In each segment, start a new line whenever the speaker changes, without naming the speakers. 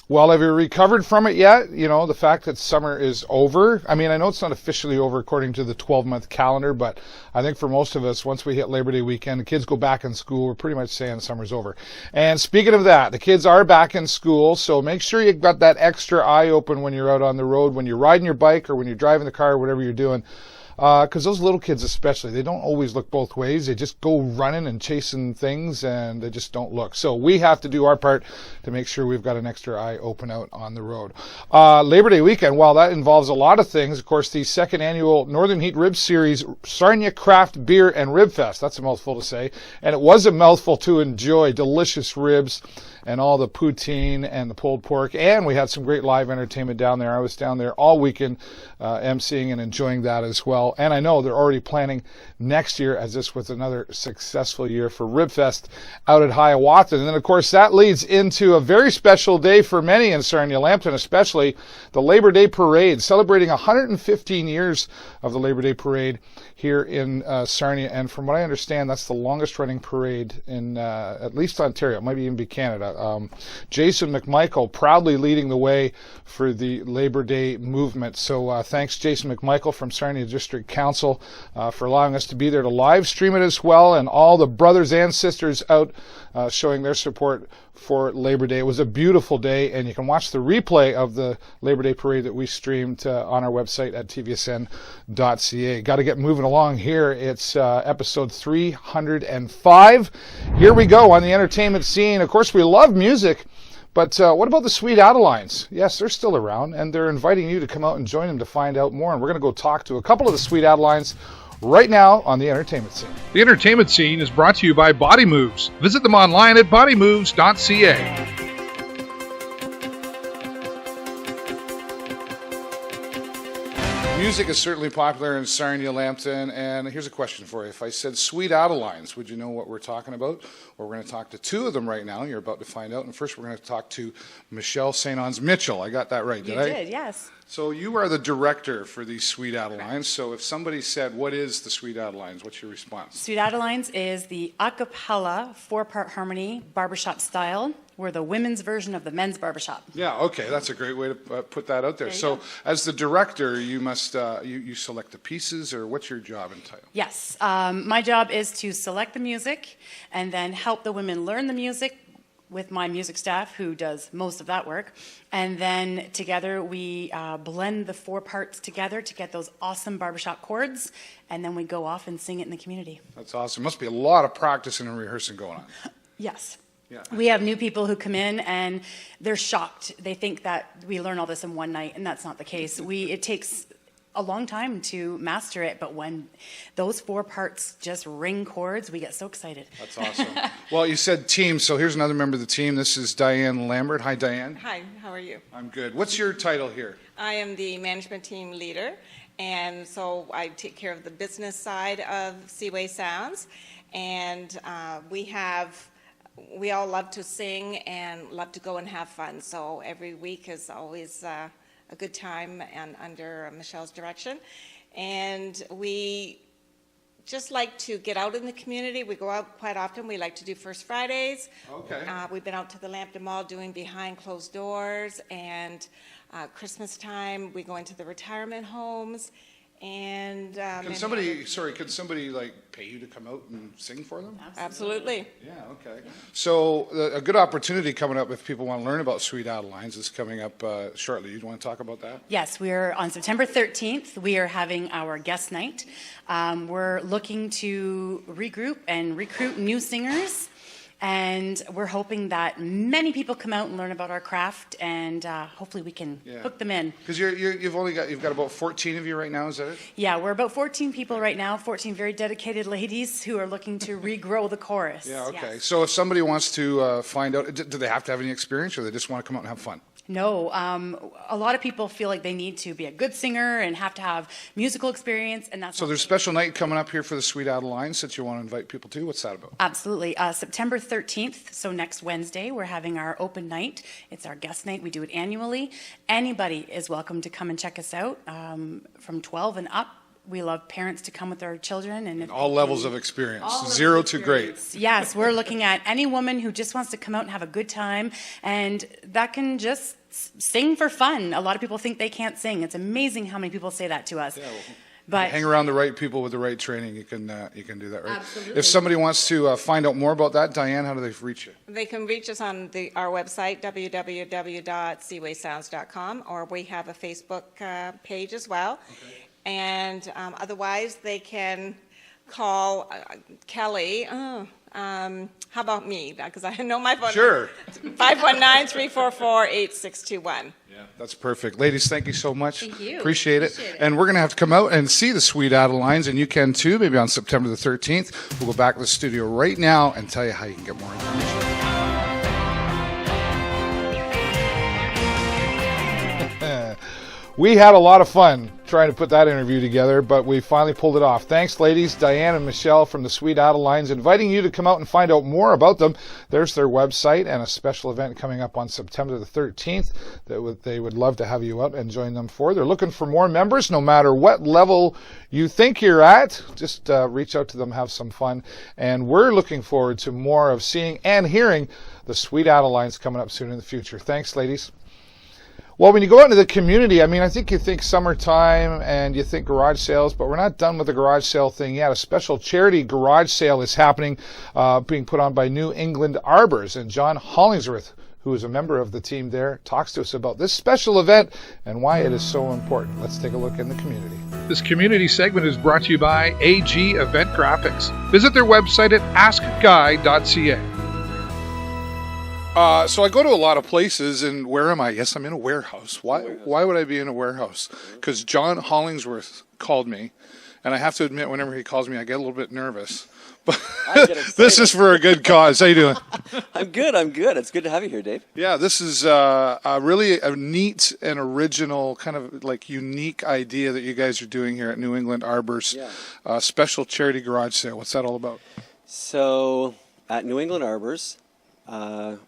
Well, have you recovered from it yet? You know, the fact that summer is over. I mean, I know it's not officially over according to the 12-month calendar, but I think for most of us, once we hit Labor Day weekend, the kids go back in school, we're pretty much saying summer's over. And speaking of that, the kids are back in school, so make sure you've got that extra eye open when you're out on the road, when you're riding your bike or when you're driving the car, whatever you're doing. Because those little kids especially, they don't always look both ways. They just go running and chasing things, and they just don't look. So we have to do our part to make sure we've got an extra eye open out on the road. Labor Day weekend, well, that involves a lot of things. Of course, the second annual Northern Heat Rib Series Sarnia Craft Beer and Rib Fest. That's a mouthful to say. And it was a mouthful to enjoy. Delicious ribs and all the poutine and the pulled pork. And we had some great live entertainment down there. I was down there all weekend emceeing and enjoying that as well. And I know they're already planning next year, as this was another successful year for Ribfest out at Hiawatha. And then, of course, that leads into a very special day for many in Sarnia Lambton, especially the Labor Day Parade, celebrating 115 years of the Labor Day Parade here in Sarnia. And from what I understand, that's the longest running parade in at least Ontario. It might even be Canada. Jason McMichael proudly leading the way for the Labor Day movement. So thanks, Jason McMichael from Sarnia District Council, for allowing us to be there to live stream it as well, and all the brothers and sisters out showing their support for Labor Day. It was a beautiful day, and you can watch the replay of the Labor Day Parade that we streamed on our website at tvsn.ca. Got to get moving along here. It's episode 305. Here we go on the entertainment scene. Of course, we love music, but what about the Sweet Adelines? Yes, they're still around, and they're inviting you to come out and join them to find out more. And we're going to go talk to a couple of the Sweet Adelines right now on the entertainment scene.
The entertainment scene is brought to you by Body Moves. Visit them online at bodymoves.ca.
Music is certainly popular in Sarnia Lambton, and here's a question for you. If I said Sweet Adelines, would you know what we're talking about? Well, we're going to talk to two of them right now. You're about to find out. And first, we're going to talk to Michelle St. Ons Mitchell. I got that right, did I?
You did, yes.
So you are the director for these Sweet Adelines. So if somebody said, what is the Sweet Adelines, what's your response?
Sweet Adelines is the a cappella 4-part harmony barbershop style. We're the women's version of the men's barbershop.
Yeah, okay, that's a great way to put that out there. So as the director, you must you select the pieces, or what's your job entitled?
Yes, my job is to select the music and then help the women learn the music with my music staff, who does most of that work. And then together we blend the 4 parts together to get those awesome barbershop chords, and then we go off and sing it in the community.
That's awesome. Must be a lot of practicing and rehearsing going on.
Yes.
Yeah.
We have new people who come in and they're shocked. They think that we learn all this in one night, and that's not the case. It takes a long time to master it, but when those 4 parts just ring chords, we get so excited.
That's awesome. Well, you said team, so here's another member of the team. This is Diane Lambert. Hi, Diane.
Hi, how are you?
I'm good. What's your title here?
I am the management team leader, and so I take care of the business side of Seaway Sounds, and we all love to sing and love to go and have fun, so every week is always a good time and under Michelle's direction. And we just like to get out in the community. We go out quite often. We like to do First Fridays.
Okay.
We've been out to the Lambton Mall doing behind closed doors, and Christmas time we go into the retirement homes. And
Can somebody like pay you to come out and sing for them?
Absolutely.
Yeah, okay. So a good opportunity coming up if people want to learn about Sweet Adelines is coming up shortly. You want to talk about that?
Yes, we're on September 13th. We are having our guest night. We're looking to regroup and recruit new singers. And we're hoping that many people come out and learn about our craft, and hopefully we can hook them in.
Because you've got about 14 of you right now, is that it?
Yeah, we're about 14 people right now, 14 very dedicated ladies who are looking to regrow the chorus.
Yeah, okay.
Yes.
So if somebody wants to find out, do they have to have any experience, or they just want to come out and have fun?
No, a lot of people feel like they need to be a good singer and have to have musical experience, and that's
so there's a special night coming up here for the Sweet Adelines that you want to invite people to. What's that about?
Absolutely. September 13th, so next Wednesday, we're having our open night. It's our guest night. We do it annually. Anybody is welcome to come and check us out from 12 and up. love parents to come with their children. And if
All
they
levels
can-
of experience,
all levels
0
of
to great.
experience. Yes, we're looking at any woman who just wants to come out and have a good time, and that can just sing for fun. A lot of people think they can't sing. It's amazing how many people say that to us. But
Hang around the right people with the right training, you can do that, right?
Absolutely.
If somebody wants to find out more about that, Diane, how do they reach you?
They can reach us on our website, www.seawaysounds.com, or we have a Facebook page as well. Okay. And otherwise, they can call Kelly. How about me? Because I know my phone.
Sure.
519-344-8621.
Yeah, that's perfect. Ladies, thank you so much.
Thank you.
Appreciate it.
Appreciate it.
And we're going to have to come out and see the Sweet Adelines, and you can too, maybe on September the 13th. We'll go back to the studio right now and tell you how you can get more information. We had a lot of fun trying to put that interview together, but we finally pulled it off. Thanks, ladies, Diane and Michelle from the Sweet Adelines, inviting you to come out and find out more about them. There's their website and a special event coming up on September the 13th that they would love to have you out and join them for. They're looking for more members, no matter what level you think you're at. Just reach out to them, have some fun. And we're looking forward to more of seeing and hearing the Sweet Adelines coming up soon in the future. Thanks, ladies. Well, when you go out into the community, I mean, I think you think summertime and you think garage sales, but we're not done with the garage sale thing yet. A special charity garage sale is happening, being put on by New England Arbors. And John Hollingsworth, who is a member of the team there, talks to us about this special event and why it is so important. Let's take a look in the community.
This community segment is brought to you by AG Event Graphics. Visit their website at askguy.ca.
So I go to a lot of places, and where am I? Yes, I'm in a warehouse. Why would I be in a warehouse? Because John Hollingsworth called me, and I have to admit, whenever he calls me, I get a little bit nervous. But this is for a good cause. How you doing?
I'm good. It's good to have you here, Dave.
Yeah, this is really a neat and original, kind of like unique idea that you guys are doing here at New England Arbors.
Yeah.
Special charity garage sale. What's that all about?
So at New England Arbors,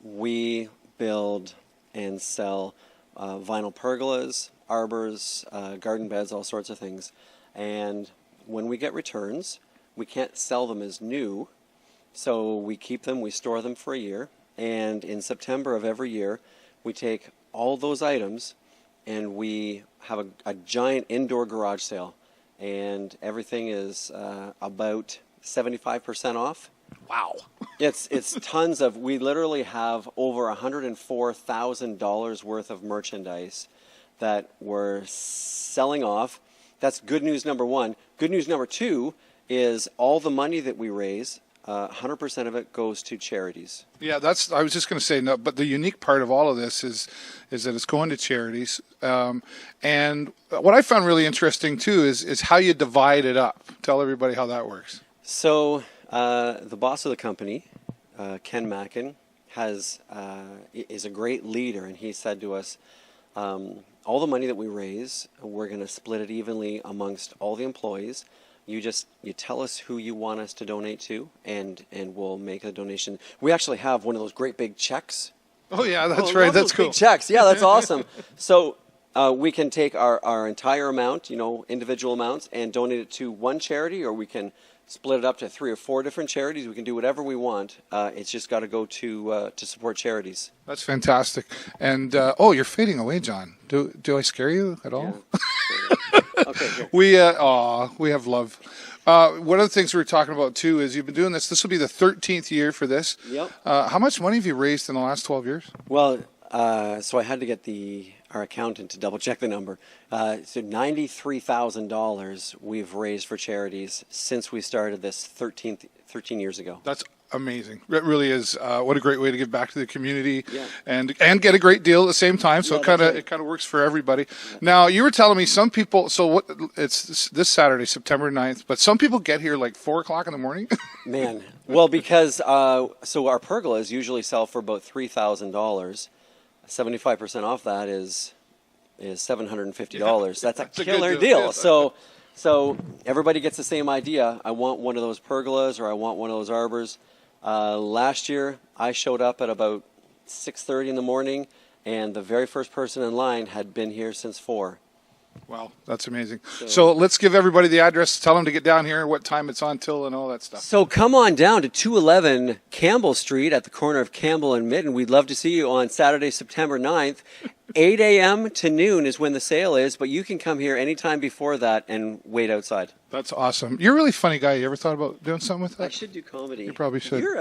we build and sell vinyl pergolas, arbors, garden beds, all sorts of things. And when we get returns, we can't sell them as new, so we keep them, we store them for a year. And in September of every year, we take all those items and we have a giant indoor garage sale. And everything is about 75% off.
Wow.
It's tons of, we literally have over $104,000 worth of merchandise that we're selling off. That's good news number one. Good news number two is all the money that we raise, 100% of it goes to charities.
Yeah, I was just going to say, no, but the unique part of all of this is that it's going to charities. And what I found really interesting too is how you divide it up. Tell everybody how that works.
So the boss of the company, Ken Mackin, is a great leader, and he said to us, all the money that we raise, we're going to split it evenly amongst all the employees. You tell us who you want us to donate to, and we'll make a donation. We actually have one of those great big checks.
Oh yeah, that's right. That's cool.
Big checks. Yeah, that's awesome. So we can take our entire amount, individual amounts, and donate it to one charity, or we can split it up to 3 or 4 different charities. We can do whatever we want. It's just got to go to support charities.
That's fantastic. And you're fading away, John. Do I scare you at all?
Yeah. Okay. Here.
We have love. One of the things we were talking about too is you've been doing this. This will be the 13th year for this.
Yep.
How much money have you raised in the last 12 years?
Well, so I had to get our accountant to double check the number. So $93,000 we've raised for charities since we started this 13 years ago.
That's amazing. It really is. What a great way to give back to the community,
Yeah.
and get a great deal at the same time. So
Yeah,
it kind of works for everybody. Yeah. Now you were telling me some people. So it's this Saturday, September 9th, but some people get here like 4:00 in the morning.
Man, well, because so our pergolas usually sell for about $3,000. 75% off that is $750. That's a killer deal. So everybody gets the same idea. I want one of those pergolas, or I want one of those arbors. Last year, I showed up at about 6:30 in the morning, and the very first person in line had been here since 4.
Wow, that's amazing. So let's give everybody the address, tell them to get down here, what time it's on till, and all that stuff.
So come on down to 211 Campbell Street at the corner of Campbell and Mitten. We'd love to see you on Saturday, September 9th. 8 a.m. to noon is when the sale is, but you can come here anytime before that and wait outside.
That's awesome. You're a really funny guy. You ever thought about doing something with that?
I should do comedy.
You probably should.
You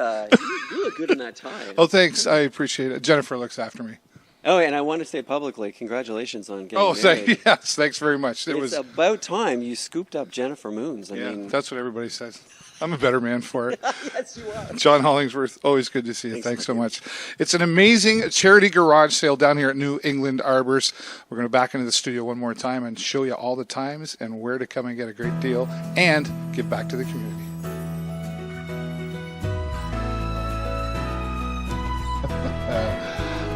look good in that tie.
Oh, thanks. I appreciate it. Jennifer looks after me.
Oh, and I want to say publicly, congratulations on getting married.
Yes, thanks very much.
It's about time you scooped up Jennifer Moons. I mean,
that's what everybody says. I'm a better man for it.
Yes, you are.
John Hollingsworth, always good to see you. Thanks so much. It's an amazing charity garage sale down here at New England Arbors. We're going to back into the studio one more time and show you all the times and where to come and get a great deal and give back to the community.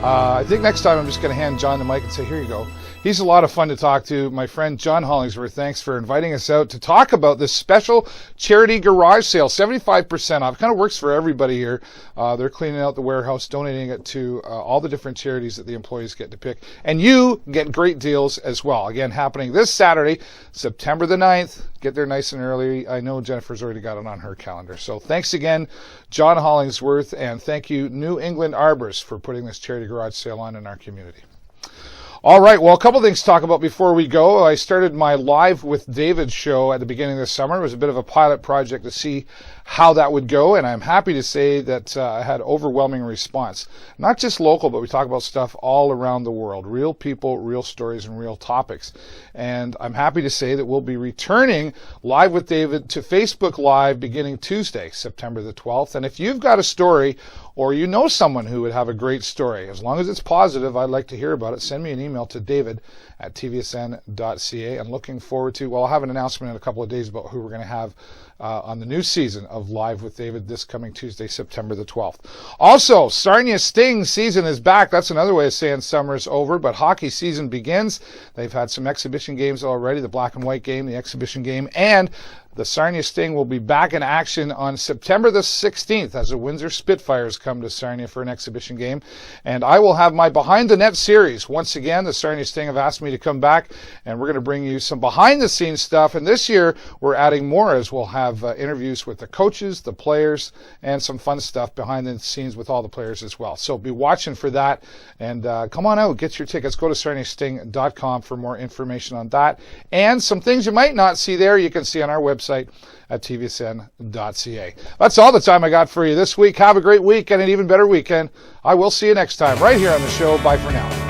I think next time I'm just going to hand John the mic and say, here you go. He's a lot of fun to talk to. My friend John Hollingsworth, thanks for inviting us out to talk about this special charity garage sale, 75% off. It kind of works for everybody here. They're cleaning out the warehouse, donating it to all the different charities that the employees get to pick. And you get great deals as well. Again, happening this Saturday, September the 9th. Get there nice and early. I know Jennifer's already got it on her calendar. So thanks again, John Hollingsworth, and thank you, New England Arbors, for putting this charity garage sale on in our community. All right, well, a couple things to talk about before we go. I started my Live with David show at the beginning of the summer. It was a bit of a pilot project to see how that would go, and I'm happy to say that I had overwhelming response. Not just local, but we talk about stuff all around the world. Real people, real stories, and real topics. And I'm happy to say that we'll be returning Live with David to Facebook Live beginning Tuesday, September the 12th. And if you've got a story or you know someone who would have a great story, as long as it's positive, I'd like to hear about it. Send me an email to david@tvsn.ca. I'm looking forward to, well, I'll have an announcement in a couple of days about who we're going to have on the new season of Live with David this coming Tuesday, September the 12th. Also, Sarnia Sting season is back. That's another way of saying summer's over, but hockey season begins. They've had some exhibition games already, the black and white game, the exhibition game, and the Sarnia Sting will be back in action on September the 16th as the Windsor Spitfires come to Sarnia for an exhibition game. And I will have my Behind the Net series. Once again, the Sarnia Sting have asked me to come back, and we're going to bring you some behind-the-scenes stuff. And this year, we're adding more, as we'll have interviews with the coaches, the players, and some fun stuff behind the scenes with all the players as well. So be watching for that. And come on out, get your tickets. Go to sarniasting.com for more information on that. And some things you might not see there, you can see on our website at tvsn.ca. That's all the time I got for you this week. Have a great week and an even better weekend. I will see you next time right here on the show. Bye for now.